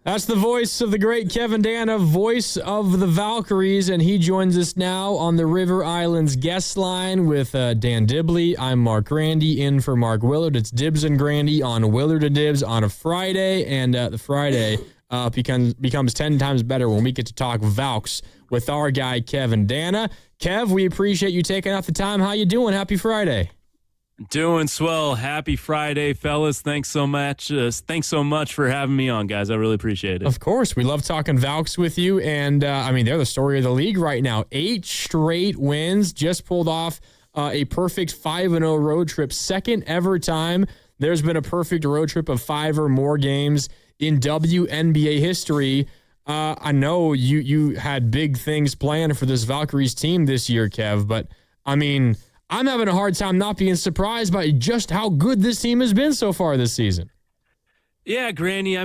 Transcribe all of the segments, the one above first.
That's the voice of the great Kevin Danna, voice of the Valkyries, and he joins us now on the River Islands guest line with Dan Dibley. I'm Mark Grandy, in for Mark Willard. It's Dibs and Grandy on Willard and Dibs on a Friday, and the Friday becomes 10 times better when we get to talk Valks with our guy Kevin Danna. Kev, we appreciate you taking out the time. How you doing? Happy Friday. Doing swell. Happy Friday, fellas. Thanks so much. Thanks so much for having me on, guys. I really appreciate it. Of course. We love talking Valks with you. And, they're the story of the league right now. 8 straight wins. Just pulled off a perfect 5-0 road trip. Second ever time there's been a perfect road trip of 5 or more games in WNBA history. I know you had big things planned for this Valkyries team this year, Kev, but, I'm having a hard time not being surprised by just how good this team has been so far this season. Yeah, Granny,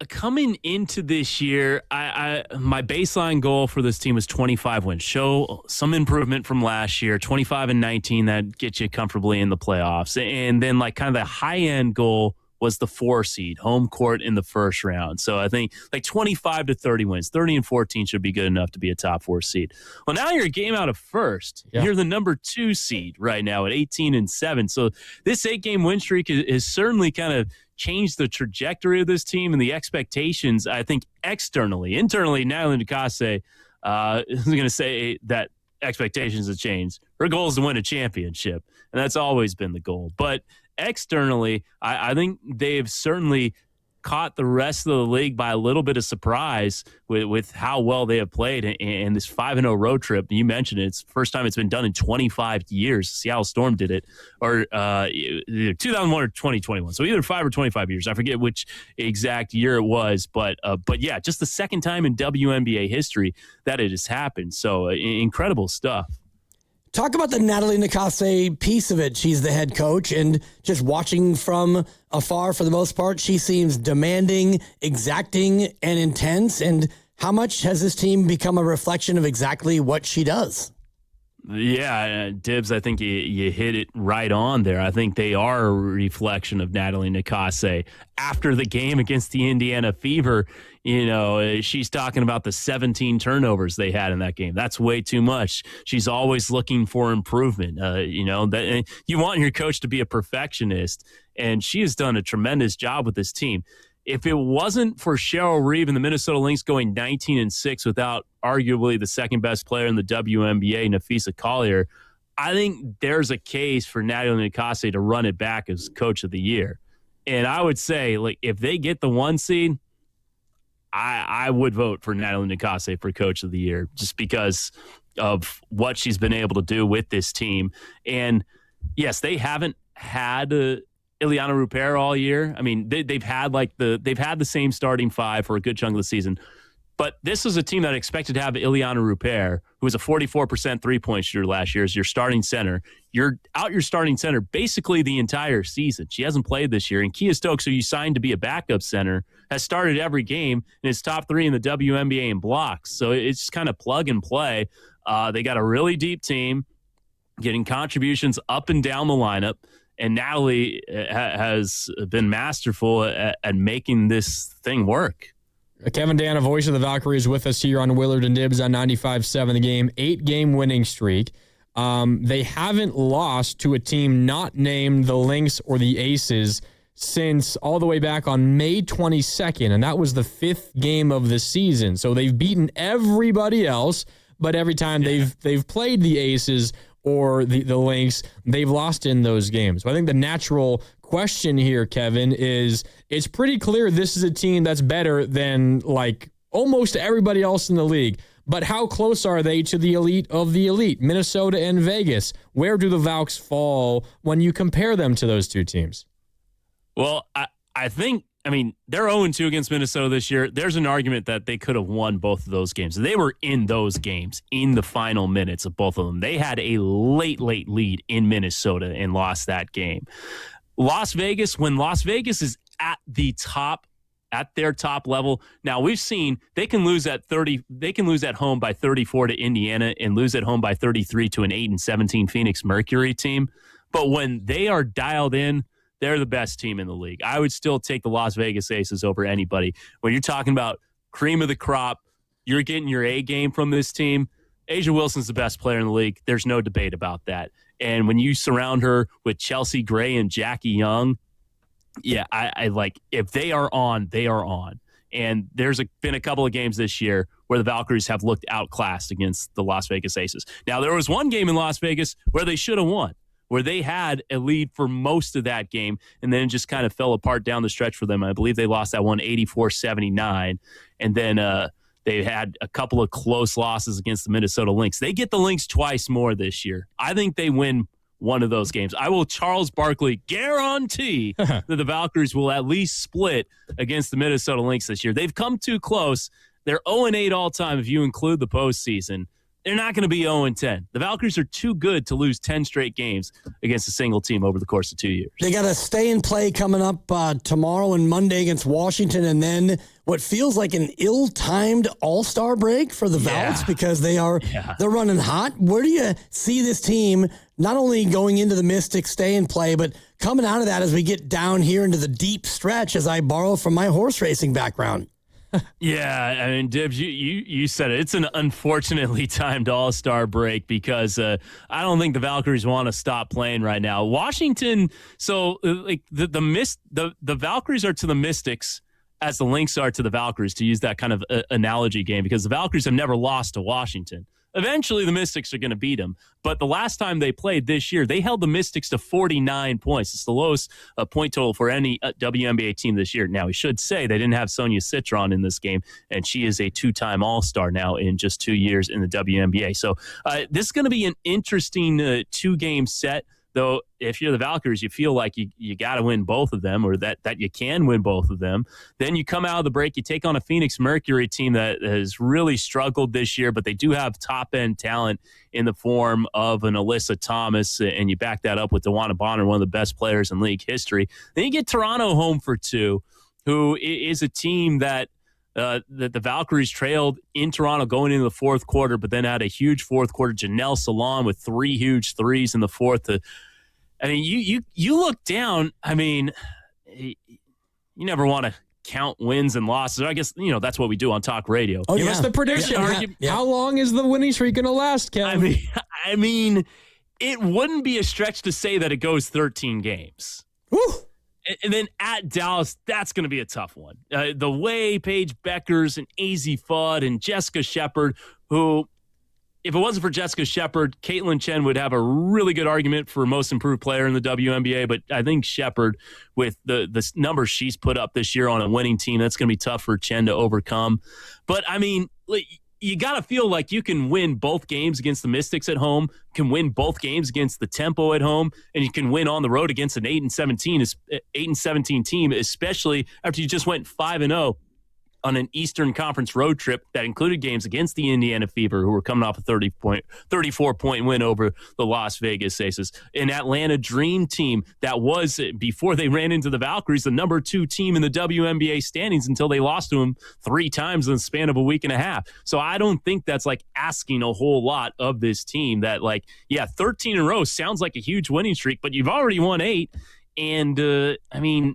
coming into this year, my baseline goal for this team was 25 wins. Show some improvement from last year, 25-19, that gets you comfortably in the playoffs. And then kind of the high-end goal was the 4 seed, home court in the first round. So I think 25-30 wins. 30-14 should be good enough to be a top 4 seed. Well, now you're a game out of first. Yeah. You're the number 2 seed right now at 18-7. So this 8-game win streak is certainly kind of changed the trajectory of this team and the expectations, I think, externally. Internally, Natalie Nakase is going to say that expectations have changed. Her goal is to win a championship, and that's always been the goal. But externally, I think they've certainly caught the rest of the league by a little bit of surprise with how well they have played. And this 5-0 road trip, you mentioned it, it's the first time it's been done in 25 years. Seattle Storm did it, or either 2001 or 2021. So either 5 or 25 years. I forget which exact year it was. But yeah, just the second time in WNBA history that it has happened. So incredible stuff. Talk about the Natalie Nakase piece of it. She's the head coach, and just watching from afar, for the most part, she seems demanding, exacting, and intense. And how much has this team become a reflection of exactly what she does? Yeah, Dibs, I think you hit it right on there. I think they are a reflection of Natalie Nakase. After the game against the Indiana Fever, she's talking about the 17 turnovers they had in that game. That's way too much. She's always looking for improvement. That you want your coach to be a perfectionist, and she has done a tremendous job with this team. If it wasn't for Cheryl Reeve and the Minnesota Lynx going 19-6 without arguably the second best player in the WNBA, Napheesa Collier, I think there's a case for Natalie Nakase to run it back as coach of the year. And I would say, if they get the 1 seed, I would vote for Natalie Nakase for coach of the year, just because of what she's been able to do with this team. And yes, they haven't had Ileana Rupert all year. They've had the same starting 5 for a good chunk of the season. But this is a team that expected to have Ileana Rupert, who was a 44% three-point shooter last year, as your starting center. You're out your starting center basically the entire season. She hasn't played this year. And Kia Stokes, who you signed to be a backup center, has started every game and is top 3 in the WNBA in blocks. So it's just kind of plug and play. They got a really deep team, getting contributions up and down the lineup. And Natalie has been masterful at making this thing work. Kevin Danna, voice of the Valkyries, with us here on Willard and Dibs on 95.7 The Game. 8-game winning streak. They haven't lost to a team not named the Lynx or the Aces since all the way back on May 22nd, and that was the 5th game of the season. So they've beaten everybody else, but every time they've played the Aces or the Lynx, they've lost in those games. So I think the natural question here, Kevin, is it's pretty clear this is a team that's better than almost everybody else in the league. But how close are they to the elite of the elite, Minnesota and Vegas? Where do the Valks fall when you compare them to those two teams? Well, I think, they're 0-2 against Minnesota this year. There's an argument that they could have won both of those games. They were in those games in the final minutes of both of them. They had a late lead in Minnesota and lost that game. Las Vegas, when Las Vegas is at the top, at their top level. Now we've seen they can lose at home by 34 to Indiana and lose at home by 33 to an 8-17 Phoenix Mercury team. But when they are dialed in, they're the best team in the league. I would still take the Las Vegas Aces over anybody. When you're talking about cream of the crop, you're getting your A game from this team. A'ja Wilson's the best player in the league. There's no debate about that. And when you surround her with Chelsea Gray and Jackie Young, yeah, I like, if they are on, they are on. And there's been a couple of games this year where the Valkyries have looked outclassed against the Las Vegas Aces. Now, there was one game in Las Vegas where they should have won, where they had a lead for most of that game, and then it just kind of fell apart down the stretch for them. I believe they lost that one 84-79, and then they had a couple of close losses against the Minnesota Lynx. They get the Lynx twice more this year. I think they win one of those games. I will Charles Barkley guarantee that the Valkyries will at least split against the Minnesota Lynx this year. They've come too close. They're 0-8 all time if you include the postseason. They're not going to be 0-10. The Valkyries are too good to lose 10 straight games against a single team over the course of 2 years. They got a stay and play coming up tomorrow and Monday against Washington, and then what feels like an ill-timed all-star break for the Valks because they're running hot. Where do you see this team not only going into the Mystic stay and play, but coming out of that as we get down here into the deep stretch, as I borrow from my horse racing background? Yeah, I mean, Dibs, you said it. It's an unfortunately timed all-star break because I don't think the Valkyries want to stop playing right now. Washington, so like the Valkyries are to the Mystics as the Lynx are to the Valkyries, to use that kind of analogy game, because the Valkyries have never lost to Washington. Eventually, the Mystics are going to beat them. But the last time they played this year, they held the Mystics to 49 points. It's the lowest point total for any WNBA team this year. Now, we should say they didn't have Sonia Citron in this game, and she is a two-time All-Star now in just 2 years in the WNBA. So this is going to be an interesting two-game set. Though, if you're the Valkyries, you feel like you got to win both of them, or that you can win both of them. Then you come out of the break, you take on a Phoenix Mercury team that has really struggled this year, but they do have top-end talent in the form of an Alyssa Thomas, and you back that up with DeWanna Bonner, one of the best players in league history. Then you get Toronto home for two, who is a team that the Valkyries trailed in Toronto going into the fourth quarter, but then had a huge fourth quarter. Janelle Salon with 3 huge threes in the fourth. I mean, you look down. I mean, you never want to count wins and losses. I guess, that's what we do on talk radio. Oh, give us the prediction. Yeah. How long is the winning streak going to last, Kevin? I mean, it wouldn't be a stretch to say that it goes 13 games. Woo! And then at Dallas, that's going to be a tough one. The way Paige Beckers and AZ Fudd and Jessica Shepard, who, if it wasn't for Jessica Shepard, Kaitlyn Chen would have a really good argument for most improved player in the WNBA. But I think Shepard, with the numbers she's put up this year on a winning team, that's going to be tough for Chen to overcome. But, I mean, you got to feel like you can win both games against the Mystics at home, can win both games against the Tempo at home, and you can win on the road against an 8-17 team, especially after you just went 5-0 on an Eastern Conference road trip that included games against the Indiana Fever, who were coming off a 34-point win over the Las Vegas Aces. An Atlanta Dream team that was, before they ran into the Valkyries, the number 2 team in the WNBA standings until they lost to them 3 times in the span of a week and a half. So I don't think that's like asking a whole lot of this team that 13 in a row sounds like a huge winning streak, but you've already won 8. And, I mean,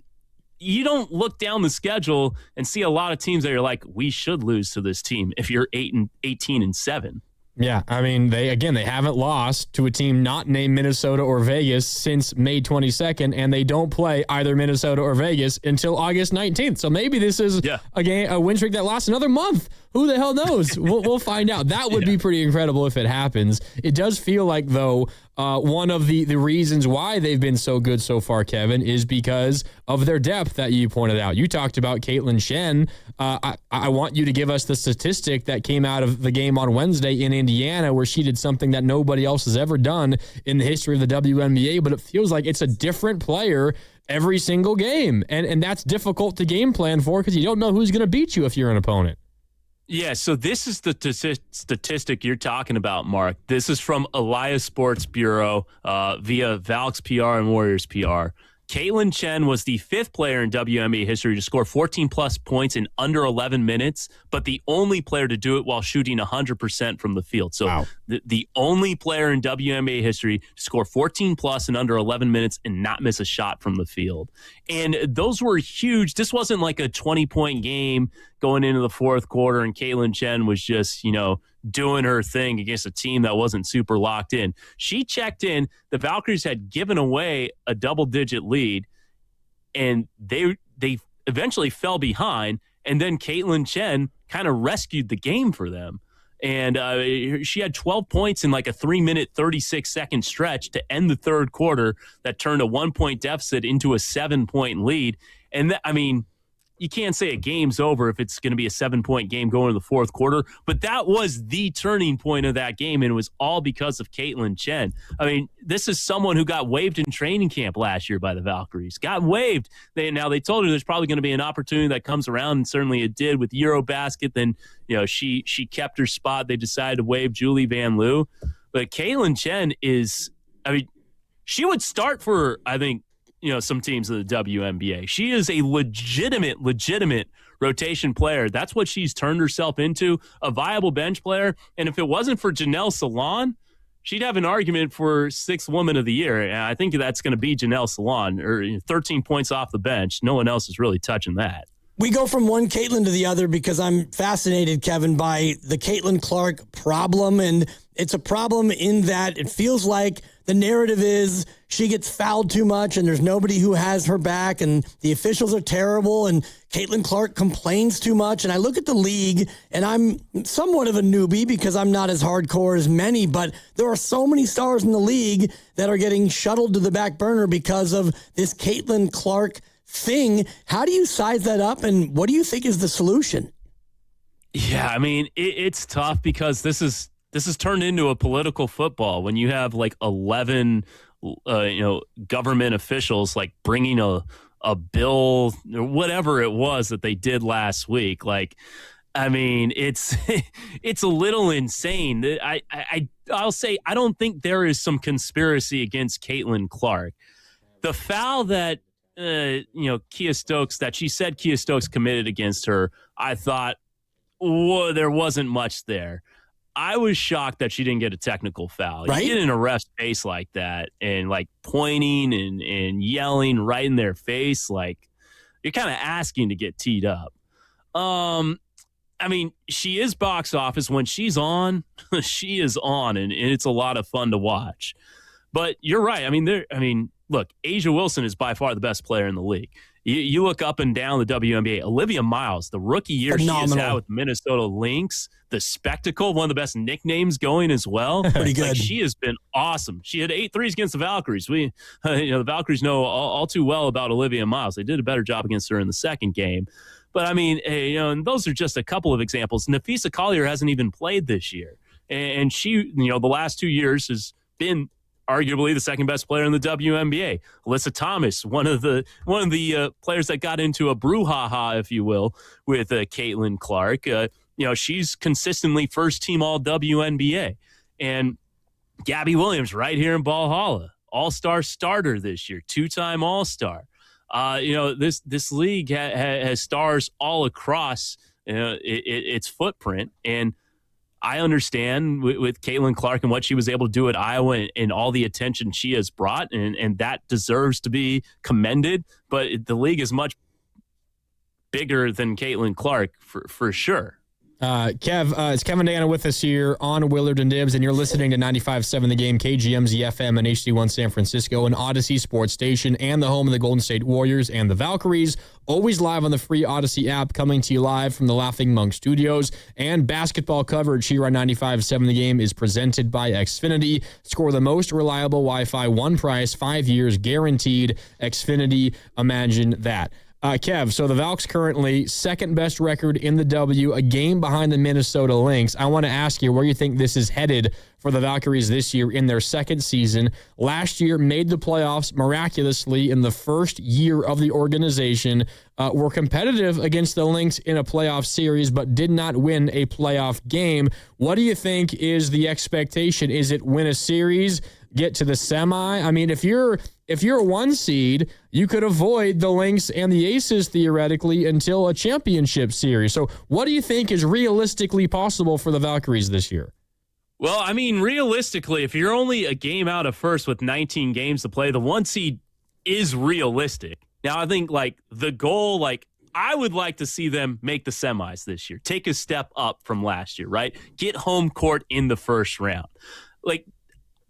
you don't look down the schedule and see a lot of teams that are like, we should lose to this team if you're 18-7. Yeah, I mean, they haven't lost to a team not named Minnesota or Vegas since May 22nd, and they don't play either Minnesota or Vegas until August 19th. So maybe this is a win streak that lasts another month. Who the hell knows? We'll find out. That would be pretty incredible if it happens. It does feel like, though, one of the reasons why they've been so good so far, Kevin, is because of their depth that you pointed out. You talked about Kaitlyn Chen. I want you to give us the statistic that came out of the game on Wednesday in Indiana, where she did something that nobody else has ever done in the history of the WNBA, but it feels like it's a different player every single game. And that's difficult to game plan for because you don't know who's going to beat you if you're an opponent. Yeah, so this is the statistic you're talking about, Mark. This is from Elias Sports Bureau via Valks PR and Warriors PR. Kaitlyn Chen was the 5th player in WNBA history to score 14-plus points in under 11 minutes, but the only player to do it while shooting 100% from the field. So the only player in WNBA history to score 14 plus in under 11 minutes and not miss a shot from the field. And those were huge. This wasn't like a 20-point game going into the fourth quarter and Kaitlyn Chen was just, doing her thing against a team that wasn't super locked in. She checked in. The Valkyries had given away a double-digit lead, and they eventually fell behind, and then Kaitlyn Chen kind of rescued the game for them. And she had 12 points in like a 3-minute, 36-second stretch to end the third quarter that turned a 1-point deficit into a 7-point lead. And you can't say a game's over if it's going to be a 7-point game going to the fourth quarter, but that was the turning point of that game, and it was all because of Kaitlyn Chen. This is someone who got waived in training camp last year by the Valkyries. Got waived. They told her there's probably going to be an opportunity that comes around, and certainly it did with Eurobasket. Then, she kept her spot. They decided to waive Julie Van Loo. But Kaitlyn Chen she would start for, I think, some teams in the WNBA. She is a legitimate rotation player. That's what she's turned herself into, a viable bench player. And if it wasn't for Janelle Salon, she'd have an argument for 6th Woman of the Year. And I think that's going to be Janelle Salon, or 13 points off the bench. No one else is really touching that. We go from one Kaitlyn to the other because I'm fascinated, Kevin, by the Kaitlyn Clark problem. And it's a problem in that it feels like the narrative is she gets fouled too much and there's nobody who has her back and the officials are terrible and Kaitlyn Clark complains too much. And I look at the league and I'm somewhat of a newbie because I'm not as hardcore as many, but there are so many stars in the league that are getting shuttled to the back burner because of this Kaitlyn Clark thing. How do you size that up, and what do you think is the solution? Yeah, it's tough because this is turned into a political football when you have like 11 government officials like bringing a bill or whatever it was that they did last week. It's it's a little insane. I'll say I don't think there is some conspiracy against Kaitlyn Clark. The foul that Kia Stokes, that she said Kia Stokes committed against her, I thought, there wasn't much there. I was shocked that she didn't get a technical foul. Right? You get in a ref's face like that and like pointing and yelling right in their face, like you're kind of asking to get teed up. She is box office. When she's on, she is on, and it's a lot of fun to watch. But you're right. Look, Asia Wilson is by far the best player in the league. You look up and down the WNBA. Olivia Miles, the rookie year Phenomenal. she has had with Minnesota Lynx, the Spectacle, one of the best nicknames going as well. Pretty good. She has been awesome. She had 8 threes against the Valkyries. The Valkyries know all too well about Olivia Miles. They did a better job against her in the second game. But and those are just a couple of examples. Napheesa Collier hasn't even played this year, and she, the last 2 years has been arguably the second best player in the WNBA. Alyssa Thomas, one of the players that got into a brouhaha, if you will, with Kaitlyn Clark. She's consistently first team all WNBA. And Gabby Williams right here in Valhalla, all-star starter this year, 2-time all-star. This league has stars all across its footprint, and I understand with Kaitlyn Clark and what she was able to do at Iowa and all the attention she has brought, and that deserves to be commended. But the league is much bigger than Kaitlyn Clark for sure. Kev, it's Kevin Danna with us here on Willard and Dibs, and you're listening to 95.7 The Game, KGMZ FM and HD1 San Francisco, an Odyssey sports station, and the home of the Golden State Warriors and the Valkyries. Always live on the free Odyssey app, coming to you live from the Laughing Monk Studios. And basketball coverage here on 95.7 The Game is presented by Xfinity. Score the most reliable Wi-Fi, one price, 5 years guaranteed. Xfinity, imagine that. Kev, so the Valks currently second best record in the W, a game behind the Minnesota Lynx. I want to ask you where you think this is headed for the Valkyries this year in their second season. Last year made the playoffs miraculously in the first year of the organization. Were competitive against the Lynx in a playoff series, but did not win a playoff game. What do you think is the expectation? Is it win a series, get to the semi? I mean, if you're a 1 seed, you could avoid the Lynx and the Aces theoretically until a championship series. So what do you think is realistically possible for the Valkyries this year? Well, I mean, realistically, if you're only a game out of first with 19 games to play, the 1 seed is realistic. Now, I think like the goal, like I would like to see them make the semis this year, take a step up from last year, right? Get home court in the first round. Like,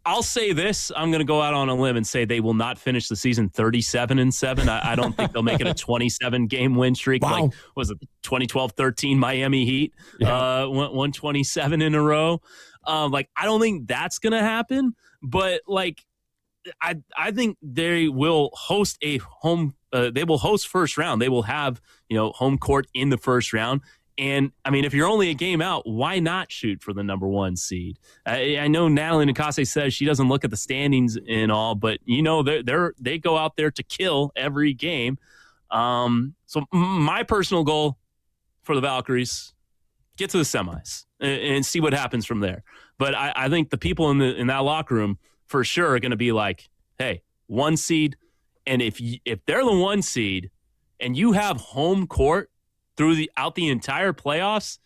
I'll say this, I'm going to go out on a limb and say they will not finish the season 37-7. I don't think they'll make it a 27-game win streak. Wow. Like, was it 2012-13 Miami Heat? Yeah. Won 27 in a row. Like, I don't think that's going to happen, but like, I think they will host a home. They will host first round. They will have home court in the first round. And I mean, if you're only a game out, why not shoot for the number 1 seed? I know Natalie Nakase says she doesn't look at the standings and all, but they go out there to kill every game. So my personal goal for the Valkyries, get to the semis and see what happens from there. But I think the people in that locker room for sure are going to be like, hey, 1 seed. And if they're the 1 seed and you have home court throughout the entire playoffs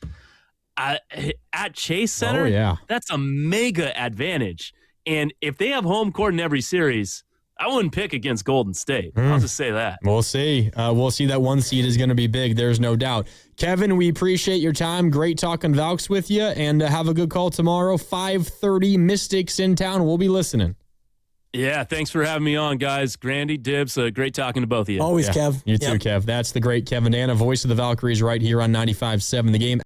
at Chase Center, that's a mega advantage. And if they have home court in every series, I wouldn't pick against Golden State. I'll just say that. We'll see. We'll see. That 1 seed is going to be big. There's no doubt. Kevin, we appreciate your time. Great talking Valks with you. And have a good call tomorrow. 5:30 Mystics in town. We'll be listening. Yeah, thanks for having me on, guys. Grandy, Dibs, great talking to both of you. Always, Kev. You too, Kev. That's the great Kevin Danna, voice of the Valkyries right here on 95.7 The Game.